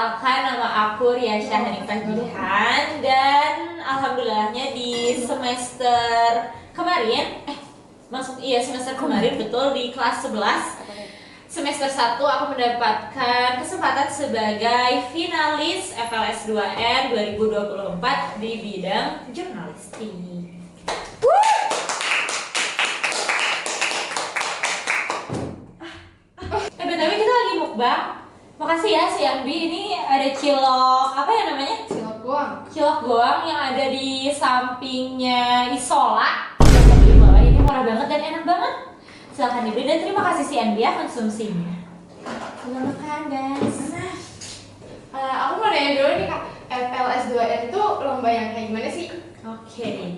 Perkenalkan, nama aku Ria Syahrinita Jihan dan alhamdulillahnya di semester kemarin semester kemarin betul di kelas 11 semester 1 aku mendapatkan kesempatan sebagai finalis FLS 2N 2024 di bidang jurnalistik. BTW kita lagi mukbang. Makasih ya si Ambi, ini ada cilok, apa ya namanya? Cilok goang. Cilok goang yang ada di sampingnya Isola. Bisa di bawah, ini murah banget dan enak banget. Silahkan dibeli dan terima kasih si Ambi ya konsumsinya. Selamat makan guys. Aku mau nanya dulu nih Kak, FLS 2N itu lomba yang kayak gimana sih? Oke.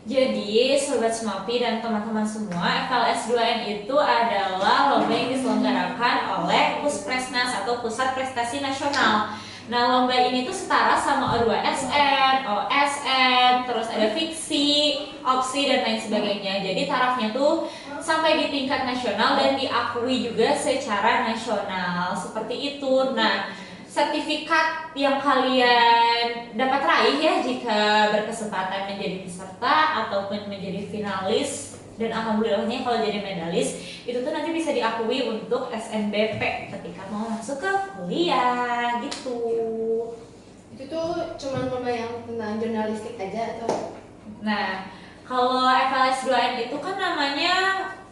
Jadi, Sobat Semapi dan teman-teman semua, FLS 2N itu adalah lomba yang diselenggarakan oleh Puspresnas atau Pusat Prestasi Nasional. Nah, lomba ini tuh setara sama O2SN, OSN, terus ada fiksi, opsi, dan lain sebagainya. Jadi, tarafnya tuh sampai di tingkat nasional dan diakui juga secara nasional. Seperti itu. Nah, sertifikat yang kalian dapat raih ya jika berkesempatan menjadi peserta ataupun menjadi finalis dan alhamdulillahnya kalau jadi medalis itu tuh nanti bisa diakui untuk SNBP ketika mau masuk ke kuliah gitu. Itu tuh cuman lomba yang tentang jurnalistik aja atau? Nah, kalau FLS 2N itu kan namanya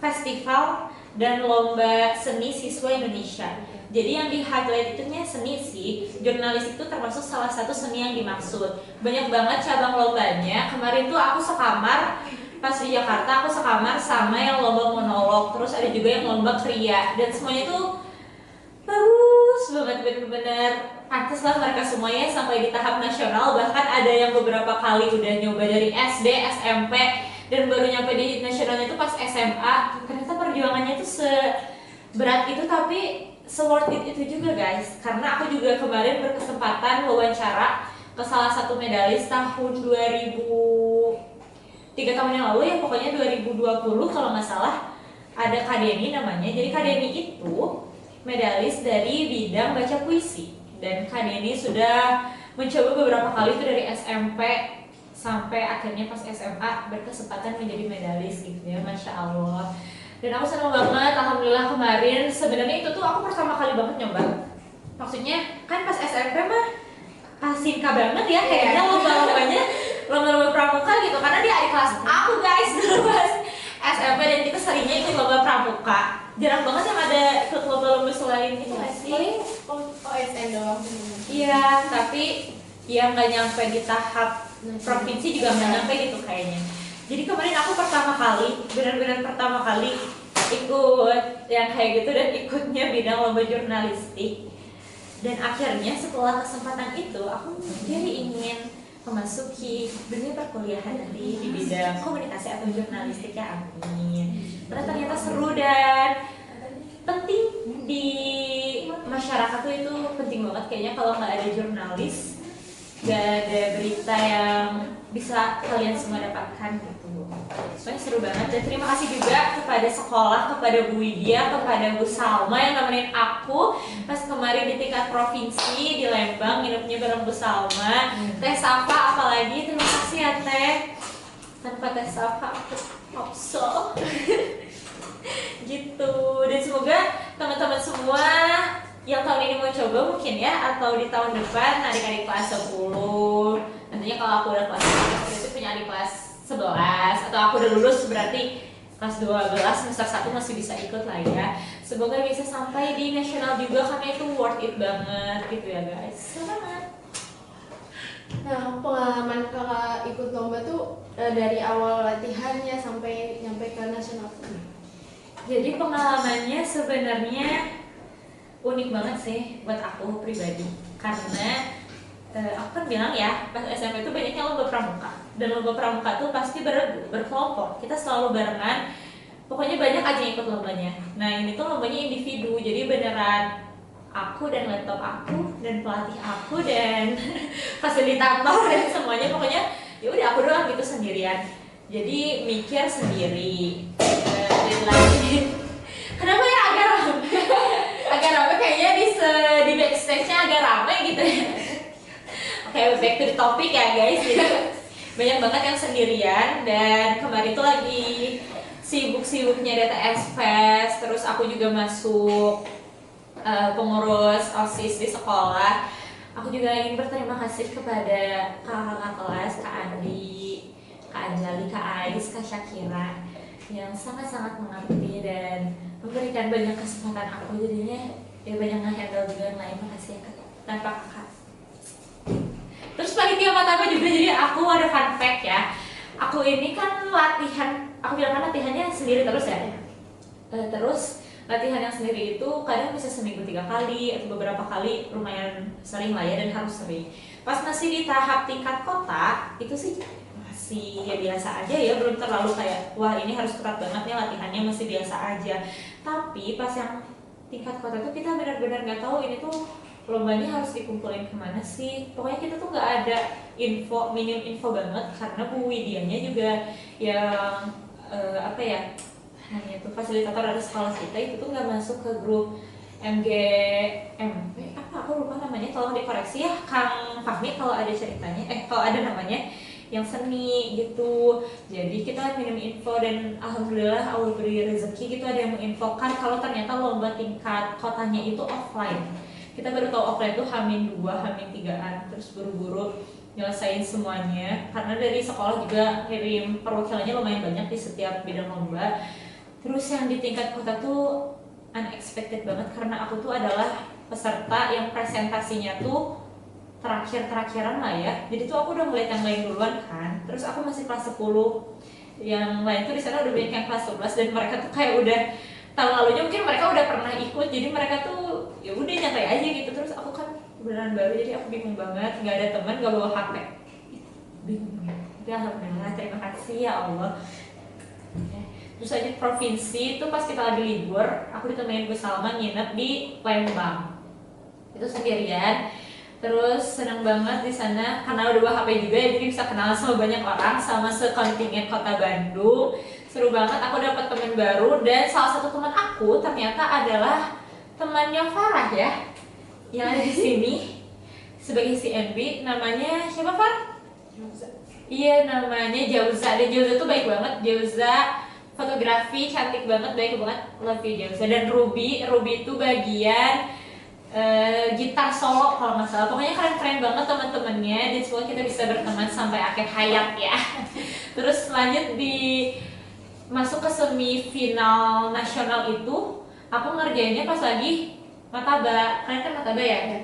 festival dan lomba seni siswa Indonesia. Jadi yang di highlight itunya seni sih. Jurnalis itu termasuk salah satu seni yang dimaksud. Banyak banget cabang lombanya. Kemarin tuh aku sekamar pas di Jakarta, aku sekamar sama yang lomba monolog. Terus ada juga yang lomba kriya. Dan semuanya tuh bagus banget, bener-bener pantas lah mereka semuanya sampai di tahap nasional. Bahkan ada yang beberapa kali udah nyoba dari SD, SMP, dan baru nyampe di nasionalnya tuh pas SMA. Ternyata perjuangannya tuh seberat itu tapi se-worth it itu juga guys. Karena aku juga kemarin berkesempatan wawancara ke salah satu medalis tahun 3 tahun yang lalu ya, pokoknya 2020 kalau nggak salah. Ada Kak Deni namanya. Jadi Kak Deni itu medalis dari bidang baca puisi. Dan Kak Deni sudah mencoba beberapa kali itu dari SMP sampai akhirnya pas SMA berkesempatan menjadi medalis gitu ya, Masya Allah. Dan aku senang banget, alhamdulillah kemarin. Sebenarnya itu tuh aku pertama kali banget nyoba. Maksudnya kan pas SMP mah pasinka banget ya kayaknya lomba-lombanya, lomba-lomba pramuka gitu. Karena dia adik kelas aku guys dulu pas SMP dan kita seringnya ikut lomba pramuka. Jarang banget yang ada ikut lomba-lomba selain itu nggak sih? Paling OSN doang. Iya, tapi ya nggak nyampe di tahap provinsi juga nggak nyampe gitu kayaknya. Jadi kemarin aku pertama kali, benar-benar pertama kali ikut yang kayak gitu dan ikutnya bidang lomba jurnalistik. Dan akhirnya setelah kesempatan itu aku jadi ingin memasuki dunia perkuliahan nanti di bidang komunikasi atau jurnalistik ya, amin. Karena ternyata seru dan penting di masyarakat tuh, itu penting banget kayaknya. Kalau nggak ada jurnalis gak ada berita yang bisa kalian semua dapatkan gitu. Soalnya seru banget. Dan terima kasih juga kepada sekolah, kepada Bu Widya, kepada Bu Salma yang nemenin aku pas kemarin di tingkat provinsi di Lembang, nginepnya bareng Bu Salma. Teh Safa apalagi, terima kasih ya Teh. Tanpa Teh Safa aku opso. Gitu. Dan semoga teman-teman semua yang tahun ini mau coba mungkin ya, atau di tahun depan adik-adik kelas 10, nantinya kalau aku udah kelas 11 berarti punya adik kelas 11, atau aku udah lulus berarti kelas 12 semester 1 masih bisa ikut lah ya. Semoga bisa sampai di nasional juga karena itu worth it banget gitu ya guys. Selamat. Nah, pengalaman Kakak ikut lomba tuh dari awal latihannya sampai nyampe ke nasional. Jadi pengalamannya sebenarnya unik banget sih buat aku pribadi. Karena aku kan bilang ya, pas SMP itu banyaknya lomba pramuka. Dan lomba pramuka tuh pasti berkelompok. Kita selalu barengan. Pokoknya banyak aja yang ikut lombanya. Nah ini tuh lombanya individu. Jadi beneran aku dan laptop aku dan pelatih aku dan fasilitator dan semuanya, pokoknya ya udah aku doang gitu sendirian. Jadi mikir sendiri. Dan lagi kenapa ya agak rame kayaknya di di backstage-nya agak ramai gitu ya. Oke, back to the topic ya guys. Jadi banyak banget yang sendirian, dan kemarin tuh lagi sibuk-sibuknya DTS Fest. Terus aku juga masuk pengurus OSIS di sekolah. Aku juga ingin berterima kasih kepada kakak kelas, Kak Andi, Kak Anjali, Kak Ais, Kak Syakira, yang sangat-sangat mengerti dan memberikan banyak kesempatan aku, jadinya ya banyak nge-handle juga yang lain. Makasih ya Kak, tanpa kakak. Terus panitia Mataba juga, jadi aku ada fun fact ya. Aku ini kan latihan, aku bilang kan latihannya sendiri terus ya. Terus latihan yang sendiri itu kadang bisa seminggu 3 kali atau beberapa kali, lumayan sering lah ya, dan harus sering. Pas masih di tahap tingkat kota itu sih masih ya biasa aja ya, belum terlalu kayak wah ini harus ketat banget nih latihannya, masih biasa aja. Tapi pas yang tingkat kota tuh kita benar-benar nggak tahu ini tuh lombanya harus dikumpulin kemana sih. Pokoknya kita tuh nggak ada info, minim info banget, karena Bu Widianya juga yang apa ya, hanya tuh fasilitator dari sekolah kita itu tuh nggak masuk ke grup MGMP apa, aku lupa namanya, tolong dikoreksi ya Kang Fahmi kalau ada ceritanya, kalau ada namanya, yang seni gitu. Jadi kita minim info, dan alhamdulillah Allah beri rezeki gitu, ada yang menginfokan kalau ternyata lomba tingkat kotanya itu offline. Kita baru tahu offline tuh H-2, H-3an, terus buru-buru nyelesain semuanya karena dari sekolah juga kirim perwakilannya lumayan banyak di setiap bidang lomba. Terus yang di tingkat kota tuh unexpected banget, karena aku tuh adalah peserta yang presentasinya tuh terakhir-terakhiran lah ya. Jadi tuh aku udah ngeliat yang lain duluan kan. Terus aku masih kelas 10. Yang lain tuh di sana udah banyak yang kelas 11, dan mereka tuh kayak udah tahun lalunya mungkin mereka udah pernah ikut. Jadi mereka tuh ya udah nyantai aja gitu. Terus aku kan beneran baru, jadi aku bingung banget, nggak ada teman, nggak bawa HP. Bingung ya. Tapi alhamdulillah, terima kasih ya Allah. Terus aja provinsi itu pas kita lagi libur, aku ditemenin Bu Salma nginep di Lembang. Itu sendirian. Terus senang banget di sana karena udah bawa HP juga ya, jadi bisa kenalan sama banyak orang, sama sekontingen Kota Bandung. Seru banget, aku dapat teman baru, dan salah satu teman aku ternyata adalah temannya Farah ya, yang ada di sini sebagai CNB. Namanya siapa, Far? Iya, namanya Jauza. Dan Jauza tuh baik banget. Jauza fotografi, cantik banget, baik banget, love you Jauza. Dan Ruby itu bagian gitar solo kalau nggak salah. Pokoknya keren-keren banget teman-temannya, dan semoga kita bisa berteman sampai akhir hayat ya. Terus lanjut masuk ke semifinal nasional itu, aku ngerjainnya pas lagi Mataba. Kalian kan Mataba ya?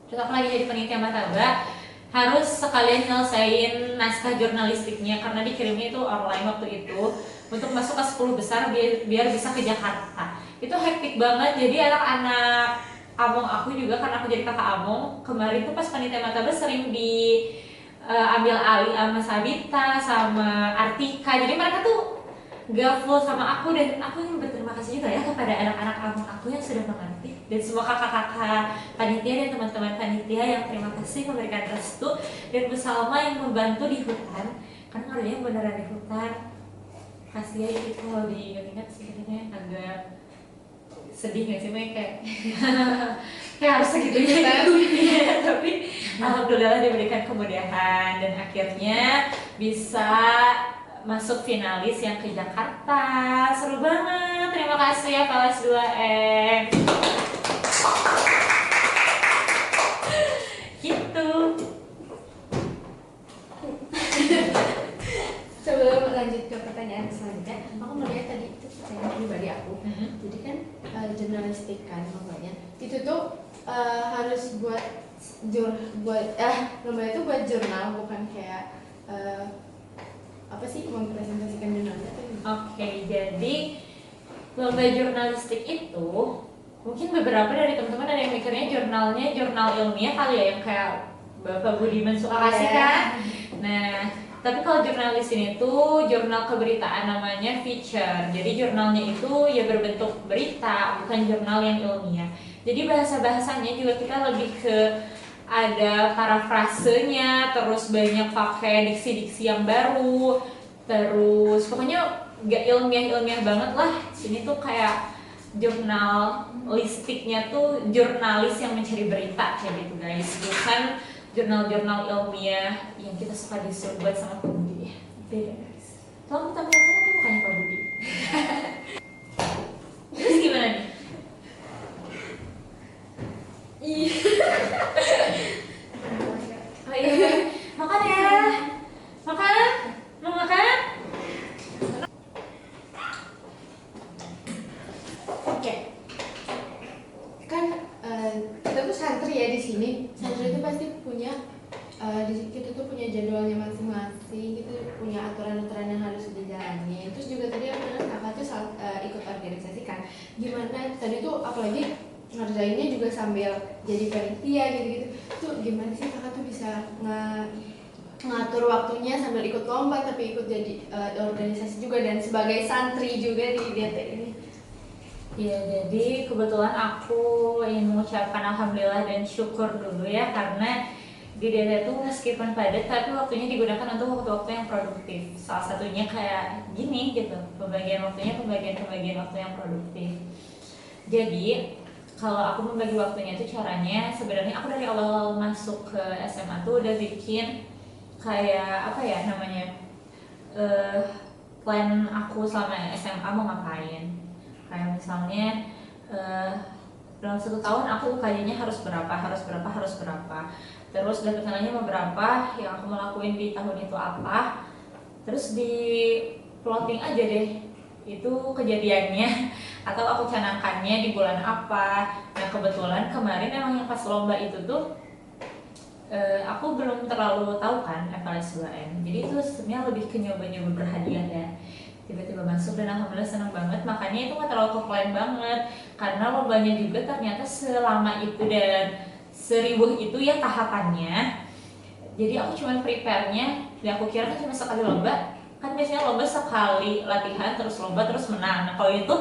Terus aku lagi jadi panitia Mataba, harus sekalian nyelesain naskah jurnalistiknya karena dikirimnya itu online waktu itu, untuk masuk ke 10 besar biar bisa ke Jakarta. Itu hektik banget. Jadi anak-anak Among aku juga, karena aku jadi kakak Among, kemarin tuh pas panitia Mataba sering diambil alih sama Sabita, sama Artika. Jadi mereka tuh gak full sama aku, dan aku ingin berterima kasih juga ya kepada anak-anak Among aku yang sudah mengerti, dan semua kakak-kakak panitia dan teman-teman panitia yang terima kasih memberikan restu, dan Bu Salma yang membantu di hutan, karena kerjanya beneran di hutan. Kasih ya itu, kalau diingat sebenarnya agak sedih nggak sih, kayak kayak harus segitunya gitu. Tapi alhamdulillah diberikan kemudahan, dan akhirnya bisa masuk finalis yang ke Jakarta. Seru banget, terima kasih ya kelas 2M. Gitu. Sebelum lanjut ke pertanyaan selanjutnya, aku melihat tadi itu pertanyaan pribadi aku. Jadi kan jurnalistik kan lombanya itu tuh harus buat lomba itu buat jurnal, bukan kayak apa sih, mempresentasikan jurnalnya. Oke, jadi lomba jurnalistik itu mungkin beberapa dari teman-teman ada yang mikirnya jurnalnya jurnal ilmiah kali ya, yang kayak Bapak Budiman suka kasih kan. Nah, tapi kalau jurnalis ini tuh jurnal keberitaan, namanya feature. Jadi jurnalnya itu ya berbentuk berita, bukan jurnal yang ilmiah. Jadi bahasa-bahasanya juga kita lebih ke ada parafrasenya, terus banyak pakai diksi-diksi yang baru, terus pokoknya gak ilmiah-ilmiah banget lah. Ini tuh kayak jurnalistiknya tuh jurnalis yang mencari berita kayak gitu guys, bukan jurnal-jurnal ilmiah yang kita suka disuruh buat sama Pak Budi. Beda guys. Tolong tampilkan nanti mukanya Pak Budi. Terus gimana nih? Iya. Oh iya, makan ya. Makan? Mau makan? Oke. Kan kita tuh santri ya di sini. Santri itu pasti punya kita tuh punya jadwalnya masing-masing, kita punya aturan-aturan yang harus dijalani. Terus juga tadi aku bilang kakak tuh ikut organisasi kan. Gimana tadi tuh apalagi ngerjainnya juga sambil jadi panitia gitu-gitu. Tuh gimana sih kakak tuh bisa ngatur waktunya sambil ikut lomba tapi ikut jadi organisasi juga dan sebagai santri juga di DT ini. Ya, jadi kebetulan aku ingin mengucapkan alhamdulillah dan syukur dulu ya, karena di DT itu meskipun padat tapi waktunya digunakan untuk waktu-waktu yang produktif. Salah satunya kayak gini gitu, pembagian waktunya pembagian waktu yang produktif. Jadi kalau aku membagi waktunya itu caranya sebenarnya aku dari awal masuk ke SMA tuh udah bikin kayak apa ya namanya plan aku selama SMA mau ngapain. Kayak misalnya dalam 1 tahun aku UKJ-nya harus berapa, terus dapet nilainya mau berapa, yang aku mau lakuin di tahun itu apa, terus di plotting aja deh itu kejadiannya atau aku canangkannya di bulan apa. Nah kebetulan kemarin emang yang pas lomba itu tuh aku belum terlalu tahu kan FLS 2M, jadi itu sebenarnya lebih ke nyoba-nyoba berhadiah ya, tiba-tiba masuk dan alhamdulillah seneng banget. Makanya itu gak terlalu ke-plan banget karena lombanya juga ternyata selama itu dan seribuh itu ya tahapannya. Jadi aku cuma prepare-nya, dan aku kira kan cuma sekali lomba, kan biasanya lomba sekali latihan terus lomba terus menang. Nah kalau itu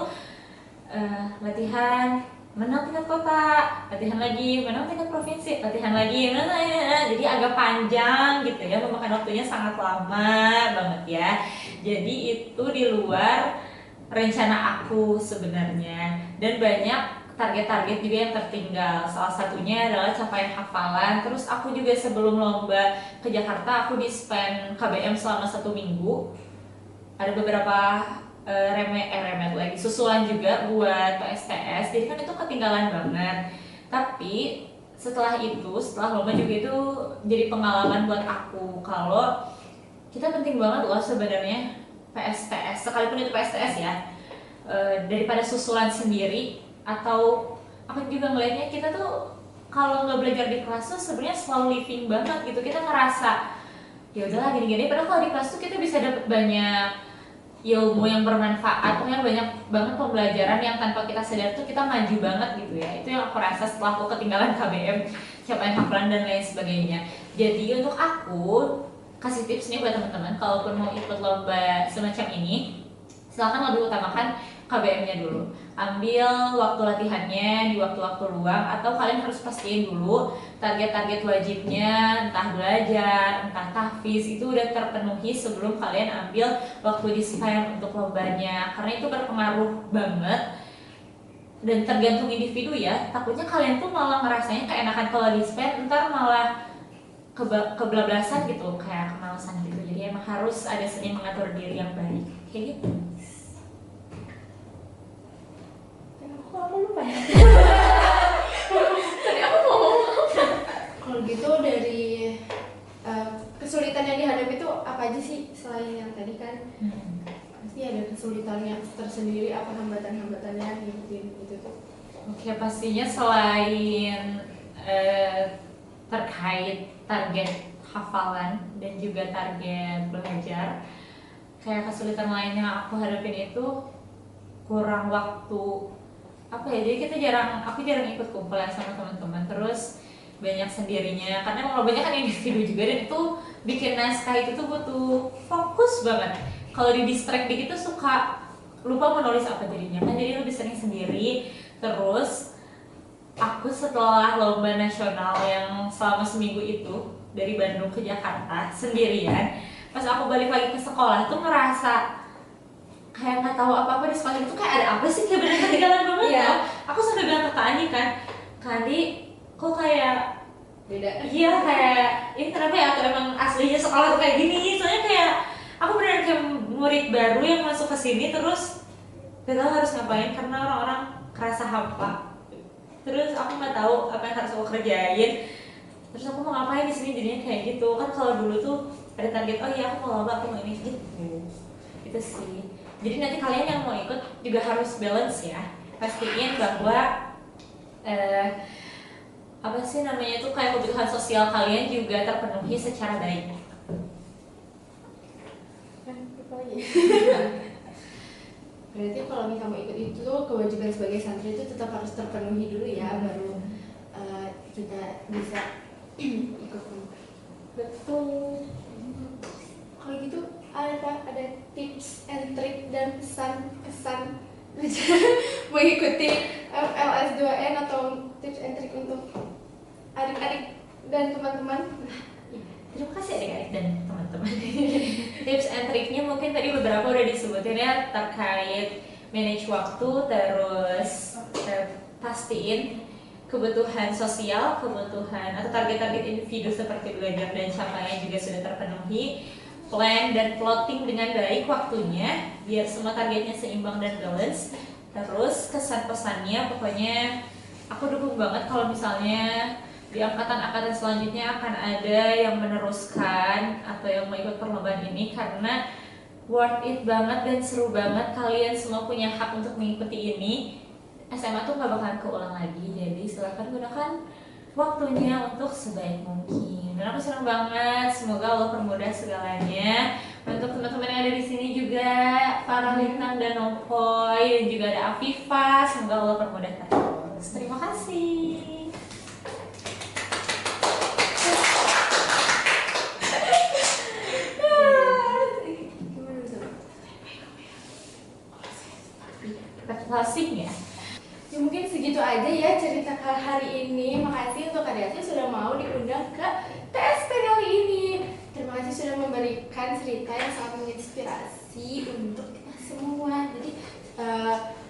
latihan menang tingkat kota, latihan lagi menang tingkat provinsi, latihan lagi menang, jadi agak panjang gitu ya, memakan waktunya sangat lama banget ya. Jadi itu di luar rencana aku sebenarnya, dan banyak target-target juga yang tertinggal. Salah satunya adalah capaian hafalan. Terus aku juga sebelum lomba ke Jakarta aku di-spend KBM selama 1 minggu. Ada beberapa remet lagi susulan juga buat PSTS, jadi kan itu ketinggalan banget. Tapi setelah lomba juga itu jadi pengalaman buat aku kalau kita penting banget loh sebenarnya PSTS, sekalipun itu PSTS ya, daripada susulan sendiri. Atau aku juga ngelihatnya kita tuh kalau nggak belajar di kelas tuh sebenarnya slow living banget gitu, kita ngerasa ya udahlah gini-gini, padahal kalau di kelas tuh kita bisa dapet banyak ilmu yang bermanfaat, pokoknya banyak banget pembelajaran yang tanpa kita sadar tuh kita maju banget gitu ya. Itu yang aku rasa setelah aku ketinggalan KBM, capaian hafalan dan lain sebagainya. Jadi untuk aku kasih tips nih buat teman-teman, kalaupun mau ikut lomba semacam ini, silakan lebih utamakan KBM-nya dulu. Ambil waktu latihannya di waktu-waktu luang, atau kalian harus pastiin dulu target-target wajibnya, entah belajar, entah tahfiz itu udah terpenuhi sebelum kalian ambil waktu di-spend untuk lombanya, karena itu berpengaruh banget dan tergantung individu ya. Takutnya kalian tuh malah ngerasanya keenakan kalau di-spend, ntar malah kebablasan gitu, kayak kemalasan gitu. Jadi emang harus ada seni mengatur diri yang baik kayak gitu. Aku lupa ya. Tadi aku ngomong apa? Kalau gitu dari kesulitan yang dihadapi itu apa aja sih selain yang tadi kan? Pasti ada kesulitan yang tersendiri, apa hambatan-hambatannya gitu tuh. Oke, pastinya selain terkait target hafalan dan juga target belajar, kayak kesulitan lain yang aku hadapin itu kurang waktu. Apa ya, jadi aku jarang ikut kumpulan sama teman-teman, terus banyak sendirinya karena emang banyak kan individu juga, dan itu bikin naskah itu tuh butuh fokus banget. Kalau di distract dikit tuh suka lupa menulis apa jadinya kan, jadi lebih sering sendiri. Terus aku setelah lomba nasional yang selama seminggu itu dari Bandung ke Jakarta sendirian, pas aku balik lagi ke sekolah tuh ngerasa kayak nggak tahu apa-apa di sekolah itu, kayak ada apa sih, kayak bener ketinggalan banget. Iya. Aku sampai bilang ke Kak Ani kan, Kak Ani kok kayak Beda. iya kayak ini kenapa ya, atau emang aslinya sekolah tuh kayak gini. Soalnya kayak aku beneran kayak murid baru yang masuk ke sini terus gak tahu harus ngapain karena orang-orang kerasa hampa. Terus aku nggak tahu apa yang harus aku kerjain. Terus aku mau ngapain di sini, jadinya kayak gitu. Kan kalau dulu tuh ada target, oh iya aku mau lomba, aku mau ini gitu. Itu sih. Jadi nanti kalian yang mau ikut juga harus balance ya. Pastiin bahwa apa sih namanya itu, kayak kebutuhan sosial kalian juga terpenuhi secara baik. Apa lagi? Berarti kalau misalnya mau ikut itu tuh kewajiban sebagai santri itu tetap harus terpenuhi dulu ya, baru kita bisa ikut. Betul. Kalau gitu ada tips and trick dan pesan-kesan mengikuti LS2N atau tips and trick untuk adik-adik dan teman-teman. Terima kasih adik-adik dan teman-teman. Tips and triknya mungkin tadi beberapa udah disebutin ya, terkait manage waktu, terus pastiin kebutuhan sosial, kebutuhan atau target-target individu seperti belajar dan capaian juga sudah terpenuhi. Plan dan plotting dengan baik waktunya biar semua targetnya seimbang dan balance. Terus kesan pesannya pokoknya aku dukung banget kalau misalnya di angkatan-angkatan selanjutnya akan ada yang meneruskan atau yang mau ikut perlombaan ini, karena worth it banget dan seru banget. Kalian semua punya hak untuk mengikuti ini. SMA tuh gak bakalan keulang lagi, jadi silahkan gunakan waktunya untuk sebaik mungkin. Dan aku senang banget, semoga Allah permudah segalanya. Untuk teman-teman yang ada di sini juga, Farah Lintang dan Nopoy, dan juga ada Afifah, semoga Allah permudah terus. Terima kasih. Closing ya. Ya mungkin segitu aja ya cerita hari ini. Makasih untuk Kak Desi sudah mau diundang ke TSP kali ini. Terima kasih sudah memberikan cerita yang sangat menginspirasi untuk kita semua. Jadi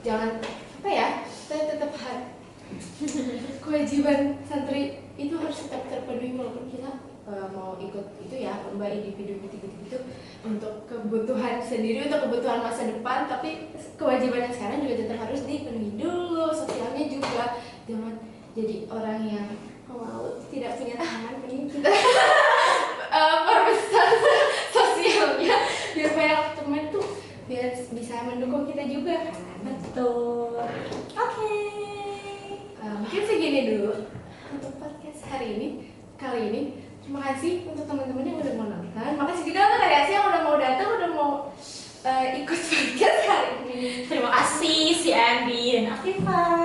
jangan apa ya, kita tetap kewajiban santri itu harus tetap terpenuhi walaupun kita mau ikut itu ya lomba individu gitu untuk kebutuhan sendiri, untuk kebutuhan masa depan, tapi kewajibannya sekarang juga tetap harus dipenuhi dulu, sosialnya juga. Jangan jadi orang yang mau tidak punya tangan, mending kita perbesar sosialnya biar banyak teman tuh, biar bisa mendukung kita juga kan. Betul. Oke. Mungkin segini dulu untuk podcast kali ini. Terima kasih untuk teman-teman yang udah mau nonton. Makasih juga untuk Kak Desi yang udah mau datang, udah mau ikut podcast kali ini. Terima kasih si Andy dan Afifah.